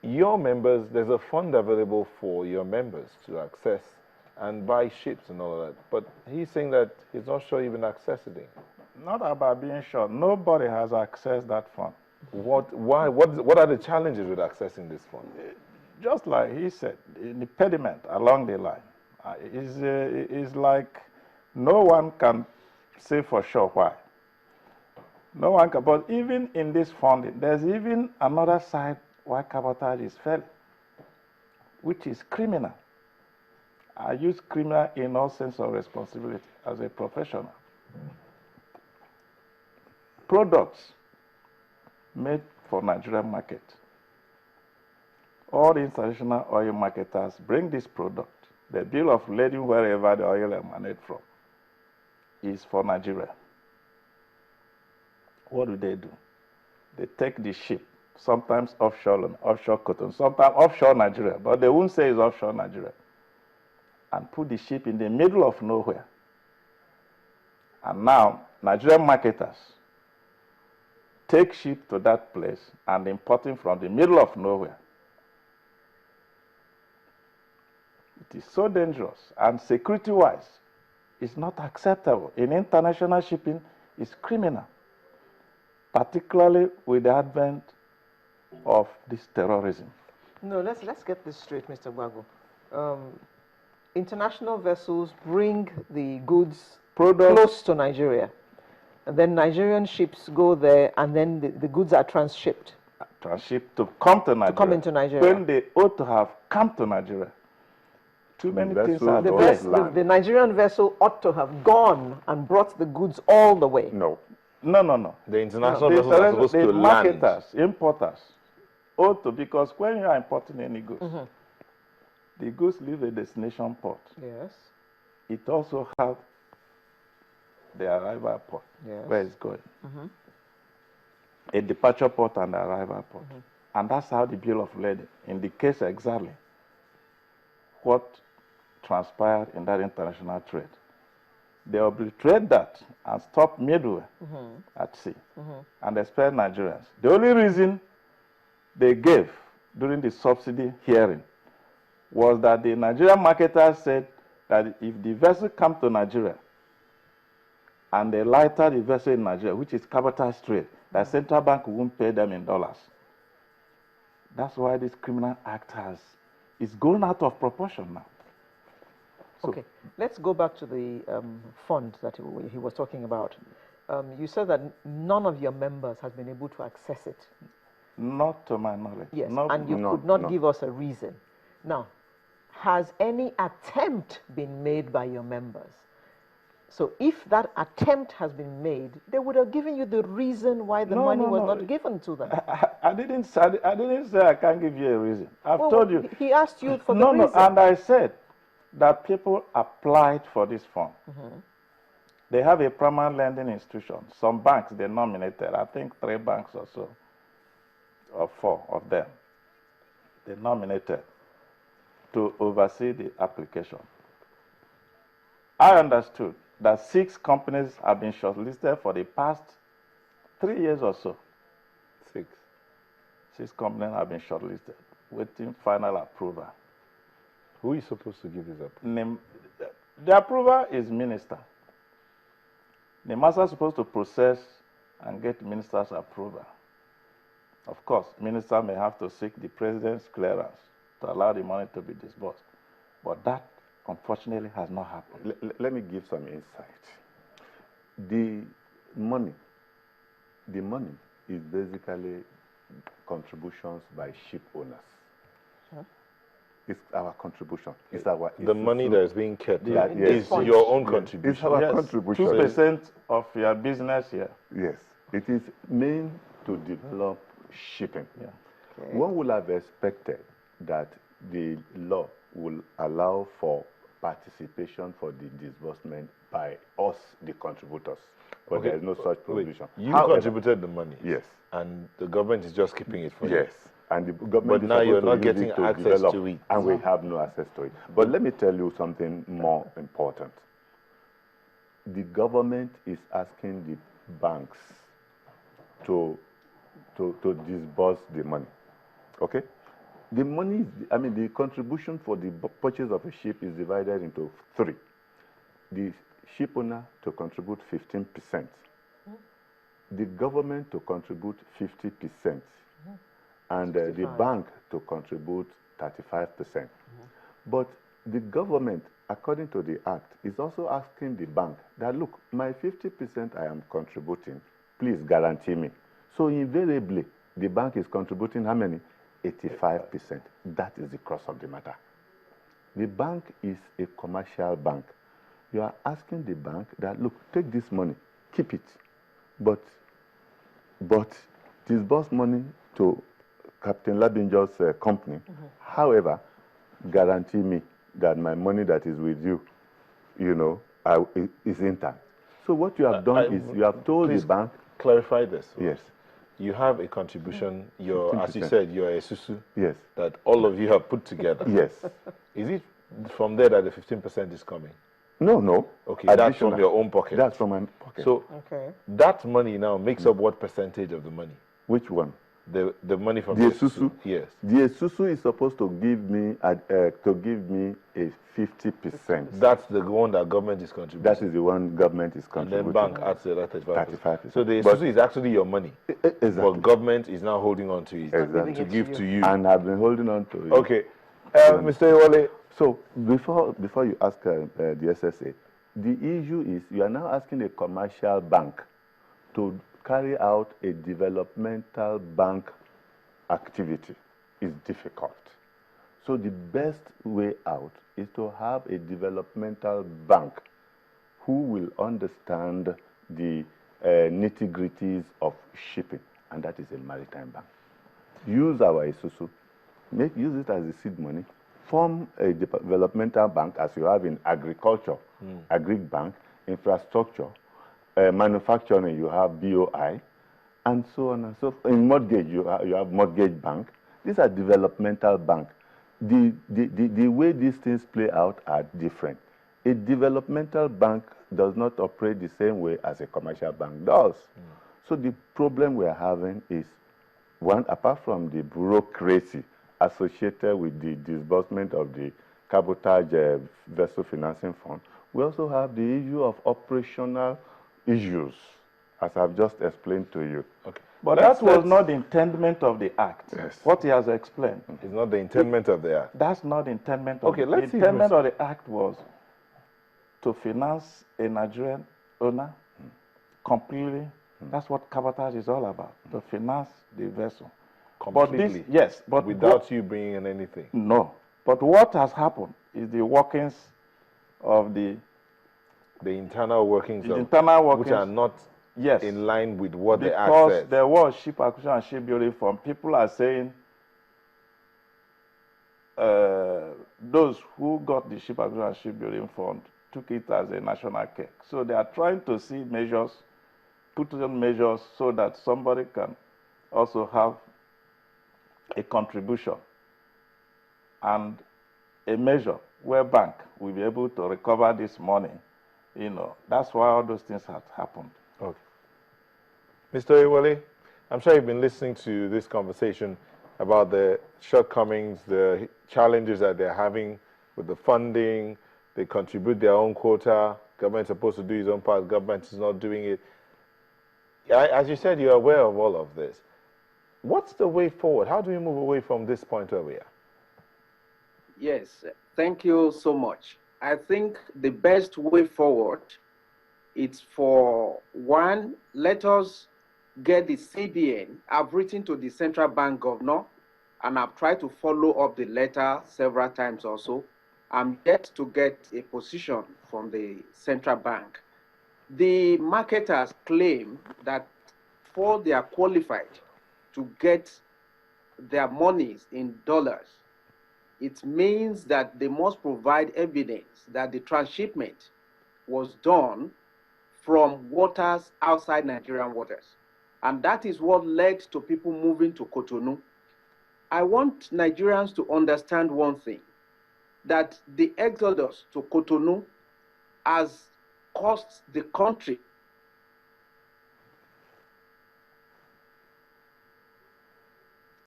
your members, there's a fund available for your members to access and buy ships and all of that. But he's saying that he's not sure even accessing it. Not about being sure. Nobody has accessed that fund. Why? What are the challenges with accessing this fund? Just like he said, the impediment along the line is like no one can say for sure why. No one can, but even in this funding, there's even another side why cabotage is failing, which is criminal. I use criminal in all sense of responsibility as a professional. Products made for Nigerian market. All the international oil marketers bring this product. The bill of lading wherever the oil emanates from is for Nigeria. What do? They take the ship, sometimes offshore cotton, sometimes offshore Nigeria, but they won't say it's offshore Nigeria, and put the ship in the middle of nowhere. And now, Nigerian marketers take ship to that place and import it from the middle of nowhere. It is so dangerous, and security-wise, it's not acceptable. In international shipping, it's criminal, particularly with the advent of this terrorism. No, let's get this straight, Mr. Gbago. International vessels bring the goods close to Nigeria, and then Nigerian ships go there, and then the goods are transshipped. Transshipped to come to Nigeria. To come into Nigeria. When they ought to have come to Nigeria. Too many things are the Nigerian vessel ought to have gone and brought the goods all the way. No. The international vessels are supposed to land. Marketers, importers, ought to, because when you are importing any goods, the goods leave a destination port. Yes. It also has the arrival port, where it's going. A departure port and arrival port. And that's how the bill of lading indicates exactly what transpired in that international trade. They obliterate that and stop midway at sea and expel Nigerians. The only reason they gave during the subsidy hearing was that the Nigerian marketers said that if the vessel comes to Nigeria and they lighter the vessel in Nigeria, which is cabotage trade, the central bank won't pay them in dollars. That's why this criminal act is going out of proportion now. So, okay, let's go back to the fund that he was talking about. You said that none of your members has been able to access it. Not to my knowledge. Yes, and you could not give us a reason. Now, has any attempt been made by your members? So if that attempt has been made, they would have given you the reason why the money was not given to them. I didn't say I can't give you a reason. I've told you. He asked you for the reason. And I said that people applied for this fund. They have a permanent lending institution. Some banks, they nominated, I think 3 banks or so, or 4 of them. They nominated to oversee the application. I understood that 6 companies have been shortlisted for the past 3 years or so. 6 companies have been shortlisted, waiting final approval. Who is supposed to give this approval? The approval is minister. The master is supposed to process and get minister's approval. Of course, minister may have to seek the president's clearance to allow the money to be disbursed. But that, unfortunately, has not happened. Let me give some insight. The money is basically contributions by ship owners. It's our contribution. It's the money that is being kept is yes. your own contribution. It's our contribution. 2% of your business here. Yes. It is meant to develop shipping. Okay. One would have expected that the law will allow for participation for the disbursement by us, the contributors. But there is no such provision. You contributed the money. Yes. And the government is just keeping it for you. Yes. And the government but now you're not getting access to it. And we have no access to it. But let me tell you something more important. The government is asking the banks to disburse the money. Okay? The money, the contribution for the purchase of a ship is divided into three. The ship owner to contribute 15%, the government to contribute 50%, and the bank to contribute 35%. But the government, according to the Act, is also asking the bank that, look, my 50% I am contributing, please guarantee me. So invariably, the bank is contributing how many? 85%. That is the crux of the matter. The bank is a commercial bank. You are asking the bank that, look, take this money, keep it, but disburse money to Captain Labinjo's company. However, guarantee me that my money that is with you, is intact. So what you have done is you have told the bank. Clarify this. Yes. You have a contribution, as you 15%. said, you're a susu. Yes. That all of you have put together. Yes. Is it from there that the 15% is coming? No. Okay, that's from your own pocket. That's from my pocket. So that money now makes up what percentage of the money? Which one? The money from the susu. Yes. The susu is supposed to give me a 50%. That's the one that government is contributing. That is the one government is contributing. And then bank adds the 35%. So the but susu is actually your money. Exactly. But government is now holding on to it to give to you. And I've been holding on to it. Okay. Mr. Iwale. So before you ask the SSA, the issue is you are now asking a commercial bank to carry out a developmental bank activity. Is difficult. So the best way out is to have a developmental bank who will understand the nitty-gritties of shipping, and that is a maritime bank. Use our Isusu, use it as a seed money, form a developmental bank as you have in agriculture, agric bank, infrastructure, manufacturing, you have BOI, and so on and so forth. In mortgage, you have mortgage bank. These are developmental bank. The way these things play out are different. A developmental bank does not operate the same way as a commercial bank does. So the problem we are having is, one, apart from the bureaucracy associated with the disbursement of the cabotage vessel financing fund, we also have the issue of operational issues, as I've just explained to you. Okay. But that was not the intendment of the Act. Yes. What he has explained. It's not the intendment of the Act. That's not the intendment of the Act. The intendment of the Act was to finance a Nigerian owner completely. That's what cabotage is all about, to finance the vessel. Completely? But without you bringing in anything? No. But what has happened is the workings of the internal workings, which are not in line with what the Act says. Because there was ship acquisition and shipbuilding fund. People are saying those who got the ship acquisition and shipbuilding fund took it as a national cake. So they are trying to see measures, put in measures so that somebody can also have a contribution and a measure where bank will be able to recover this money. That's why all those things have happened. Okay. Mr. Iwale, I'm sure you've been listening to this conversation about the shortcomings, the challenges that they're having with the funding. They contribute their own quota. Government's supposed to do its own part. Government is not doing it. As you said, you're aware of all of this. What's the way forward? How do we move away from this point where we are? Yes, thank you so much. I think the best way forward is for, one, let us get the CBN. I've written to the central bank governor, and I've tried to follow up the letter several times also. I'm yet to get a position from the central bank. The marketers claim that before they are qualified to get their monies in dollars, it means that they must provide evidence that the transshipment was done from waters outside Nigerian waters. And that is what led to people moving to Cotonou. I want Nigerians to understand one thing, that the exodus to Cotonou has cost the country